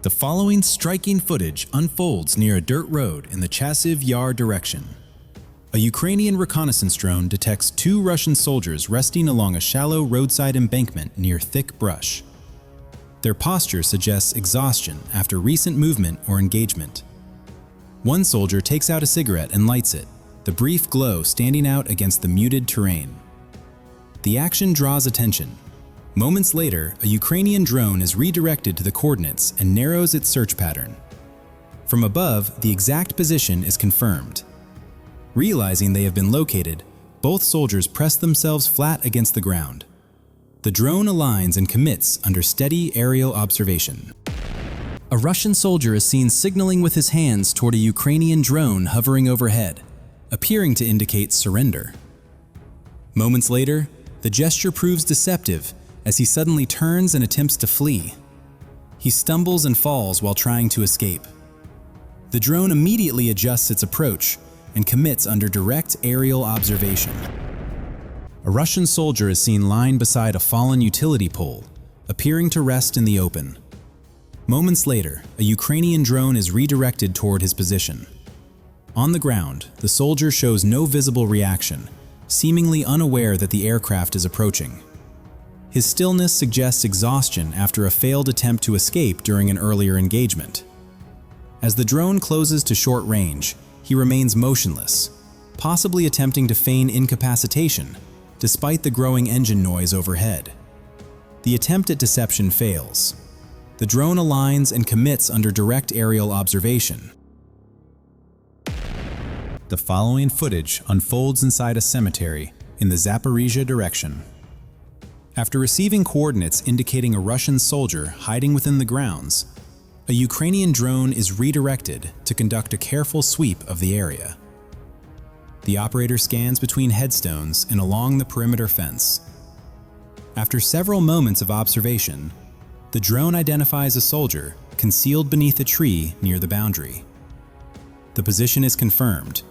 The following striking footage unfolds near a dirt road in the Chasiv Yar direction. A Ukrainian reconnaissance drone detects two Russian soldiers resting along a shallow roadside embankment near thick brush. Their posture suggests exhaustion after recent movement or engagement. One soldier takes out a cigarette and lights it, the brief glow standing out against the muted terrain. The action draws attention. Moments later, a Ukrainian drone is redirected to the coordinates and narrows its search pattern. From above, the exact position is confirmed. Realizing they have been located, both soldiers press themselves flat against the ground. The drone aligns and commits under steady aerial observation. A Russian soldier is seen signaling with his hands toward a Ukrainian drone hovering overhead, appearing to indicate surrender. Moments later, the gesture proves deceptive as he suddenly turns and attempts to flee. He stumbles and falls while trying to escape. The drone immediately adjusts its approach and commits under direct aerial observation. A Russian soldier is seen lying beside a fallen utility pole, appearing to rest in the open. Moments later, a Ukrainian drone is redirected toward his position. On the ground, the soldier shows no visible reaction, seemingly unaware that the aircraft is approaching. His stillness suggests exhaustion after a failed attempt to escape during an earlier engagement. As the drone closes to short range, he remains motionless, possibly attempting to feign incapacitation, despite the growing engine noise overhead. The attempt at deception fails. The drone aligns and commits under direct aerial observation. The following footage unfolds inside a cemetery in the Zaporizhia direction. After receiving coordinates indicating a Russian soldier hiding within the grounds, a Ukrainian drone is redirected to conduct a careful sweep of the area. The operator scans between headstones and along the perimeter fence. After several moments of observation, the drone identifies a soldier concealed beneath a tree near the boundary. The position is confirmed,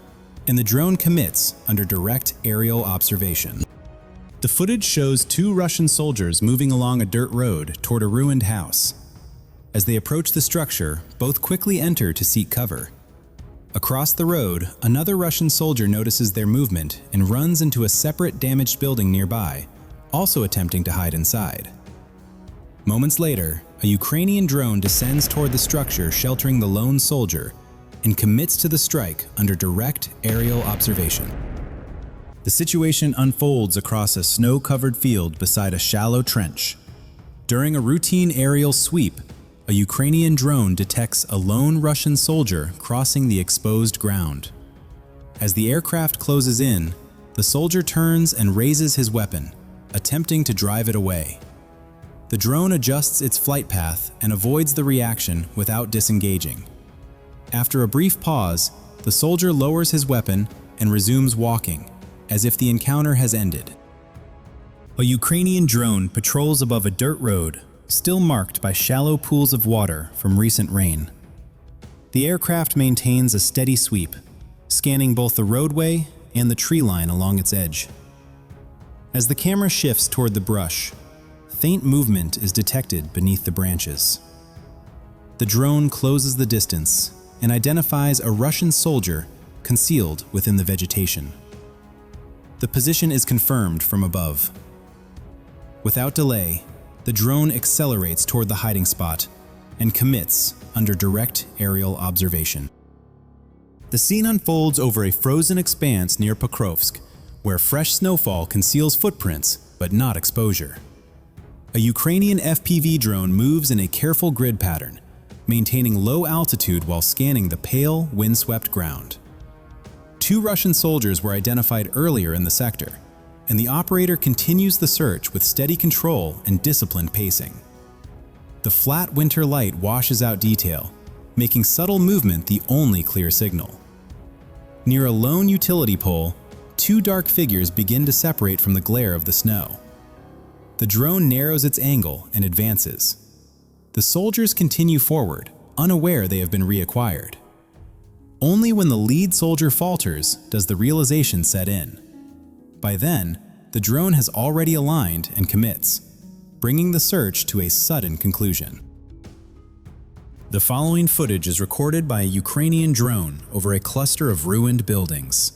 and the drone commits under direct aerial observation. The footage shows two Russian soldiers moving along a dirt road toward a ruined house. As they approach the structure, both quickly enter to seek cover. Across the road, another Russian soldier notices their movement and runs into a separate damaged building nearby, also attempting to hide inside. Moments later, a Ukrainian drone descends toward the structure sheltering the lone soldier and commits to the strike under direct aerial observation. The situation unfolds across a snow-covered field beside a shallow trench. During a routine aerial sweep, a Ukrainian drone detects a lone Russian soldier crossing the exposed ground. As the aircraft closes in, the soldier turns and raises his weapon, attempting to drive it away. The drone adjusts its flight path and avoids the reaction without disengaging. After a brief pause, the soldier lowers his weapon and resumes walking, as if the encounter has ended. A Ukrainian drone patrols above a dirt road, still marked by shallow pools of water from recent rain. The aircraft maintains a steady sweep, scanning both the roadway and the tree line along its edge. As the camera shifts toward the brush, faint movement is detected beneath the branches. The drone closes the distance and identifies a Russian soldier concealed within the vegetation. The position is confirmed from above. Without delay, the drone accelerates toward the hiding spot and commits under direct aerial observation. The scene unfolds over a frozen expanse near Pokrovsk, where fresh snowfall conceals footprints but not exposure. A Ukrainian FPV drone moves in a careful grid pattern, maintaining low altitude while scanning the pale, windswept ground. Two Russian soldiers were identified earlier in the sector, and the operator continues the search with steady control and disciplined pacing. The flat winter light washes out detail, making subtle movement the only clear signal. Near a lone utility pole, two dark figures begin to separate from the glare of the snow. The drone narrows its angle and advances. The soldiers continue forward, unaware they have been reacquired. Only when the lead soldier falters does the realization set in. By then, the drone has already aligned and commits, bringing the search to a sudden conclusion. The following footage is recorded by a Ukrainian drone over a cluster of ruined buildings.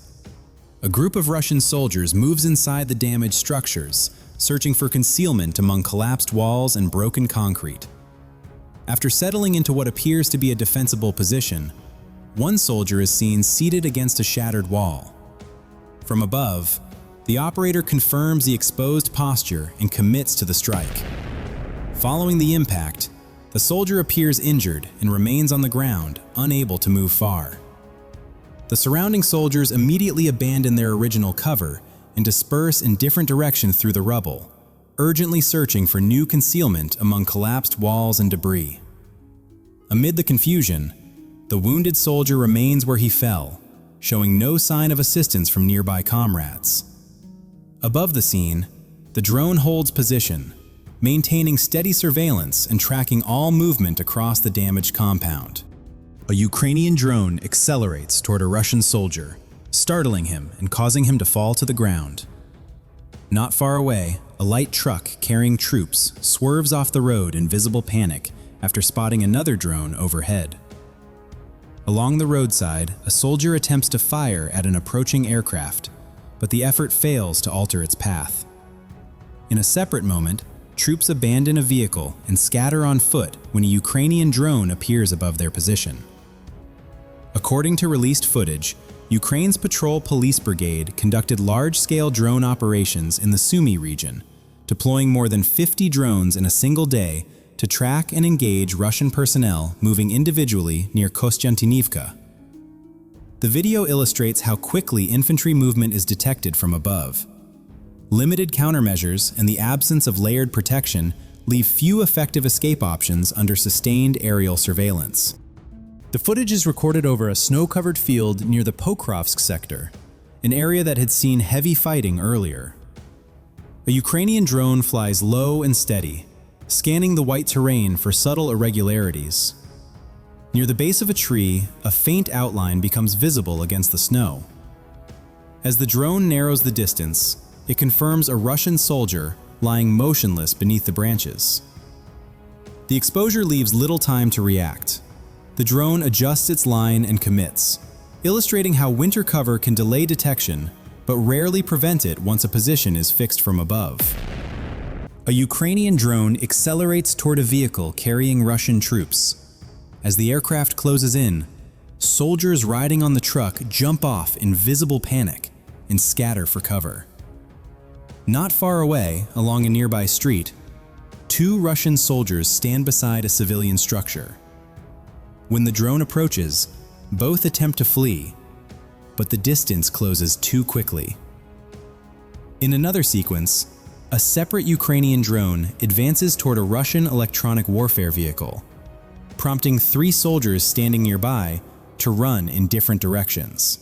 A group of Russian soldiers moves inside the damaged structures, searching for concealment among collapsed walls and broken concrete. After settling into what appears to be a defensible position, one soldier is seen seated against a shattered wall. From above, the operator confirms the exposed posture and commits to the strike. Following the impact, the soldier appears injured and remains on the ground, unable to move far. The surrounding soldiers immediately abandon their original cover and disperse in different directions through the rubble, urgently searching for new concealment among collapsed walls and debris. Amid the confusion, the wounded soldier remains where he fell, showing no sign of assistance from nearby comrades. Above the scene, the drone holds position, maintaining steady surveillance and tracking all movement across the damaged compound. A Ukrainian drone accelerates toward a Russian soldier, startling him and causing him to fall to the ground. Not far away, a light truck carrying troops swerves off the road in visible panic after spotting another drone overhead. Along the roadside, a soldier attempts to fire at an approaching aircraft, but the effort fails to alter its path. In a separate moment, troops abandon a vehicle and scatter on foot when a Ukrainian drone appears above their position. According to released footage, Ukraine's Patrol Police Brigade conducted large-scale drone operations in the Sumy region, deploying more than 50 drones in a single day to track and engage Russian personnel moving individually near Kostiantynivka. The video illustrates how quickly infantry movement is detected from above. Limited countermeasures and the absence of layered protection leave few effective escape options under sustained aerial surveillance. The footage is recorded over a snow-covered field near the Pokrovsk sector, an area that had seen heavy fighting earlier. A Ukrainian drone flies low and steady, scanning the white terrain for subtle irregularities. Near the base of a tree, a faint outline becomes visible against the snow. As the drone narrows the distance, it confirms a Russian soldier lying motionless beneath the branches. The exposure leaves little time to react. The drone adjusts its line and commits, illustrating how winter cover can delay detection, but rarely prevent it once a position is fixed from above. A Ukrainian drone accelerates toward a vehicle carrying Russian troops. As the aircraft closes in, soldiers riding on the truck jump off in visible panic and scatter for cover. Not far away, along a nearby street, two Russian soldiers stand beside a civilian structure. When the drone approaches, both attempt to flee, but the distance closes too quickly. In another sequence, a separate Ukrainian drone advances toward a Russian electronic warfare vehicle, prompting three soldiers standing nearby to run in different directions.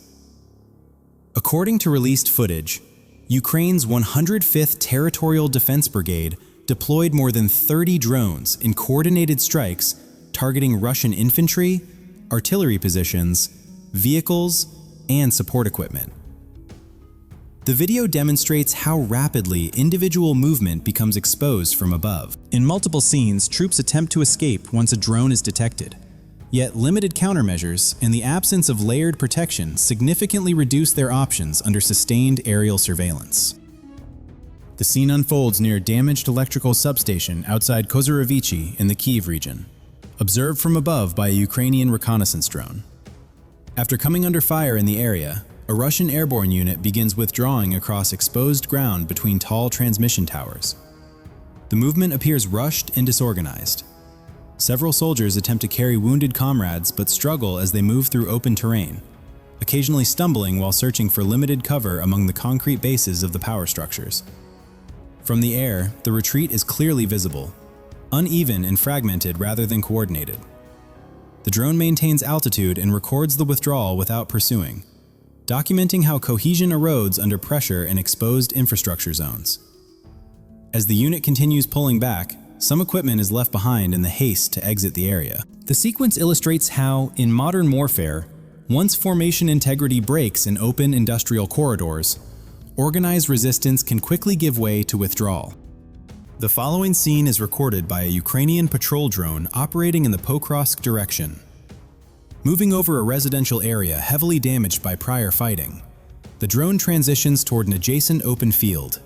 According to released footage, Ukraine's 105th Territorial Defense Brigade deployed more than 30 drones in coordinated strikes targeting Russian infantry, artillery positions, vehicles, and support equipment. The video demonstrates how rapidly individual movement becomes exposed from above. In multiple scenes, troops attempt to escape once a drone is detected. Yet limited countermeasures and the absence of layered protection significantly reduce their options under sustained aerial surveillance. The scene unfolds near a damaged electrical substation outside Kozorovichi in the Kyiv region, observed from above by a Ukrainian reconnaissance drone. After coming under fire in the area, a Russian airborne unit begins withdrawing across exposed ground between tall transmission towers. The movement appears rushed and disorganized. Several soldiers attempt to carry wounded comrades but struggle as they move through open terrain, occasionally stumbling while searching for limited cover among the concrete bases of the power structures. From the air, the retreat is clearly visible, uneven and fragmented rather than coordinated. The drone maintains altitude and records the withdrawal without pursuing, documenting how cohesion erodes under pressure in exposed infrastructure zones. As the unit continues pulling back, some equipment is left behind in the haste to exit the area. The sequence illustrates how, in modern warfare, once formation integrity breaks in open industrial corridors, organized resistance can quickly give way to withdrawal. The following scene is recorded by a Ukrainian patrol drone operating in the Pokrovsk direction. Moving over a residential area heavily damaged by prior fighting, the drone transitions toward an adjacent open field.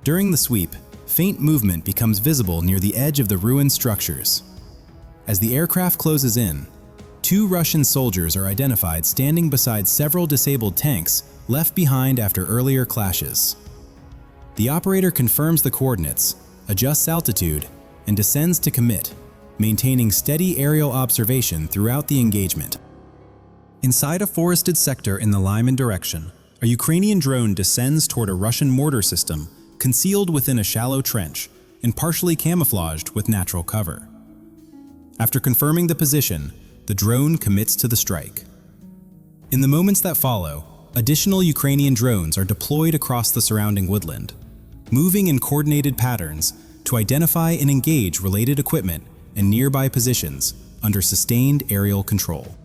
During the sweep, faint movement becomes visible near the edge of the ruined structures. As the aircraft closes in, 2 Russian soldiers are identified standing beside several disabled tanks left behind after earlier clashes. The operator confirms the coordinates, adjusts altitude, and descends to commit, maintaining steady aerial observation throughout the engagement. Inside a forested sector in the Lyman direction, a Ukrainian drone descends toward a Russian mortar system concealed within a shallow trench and partially camouflaged with natural cover. After confirming the position, the drone commits to the strike. In the moments that follow, additional Ukrainian drones are deployed across the surrounding woodland, moving in coordinated patterns to identify and engage related equipment and nearby positions under sustained aerial control.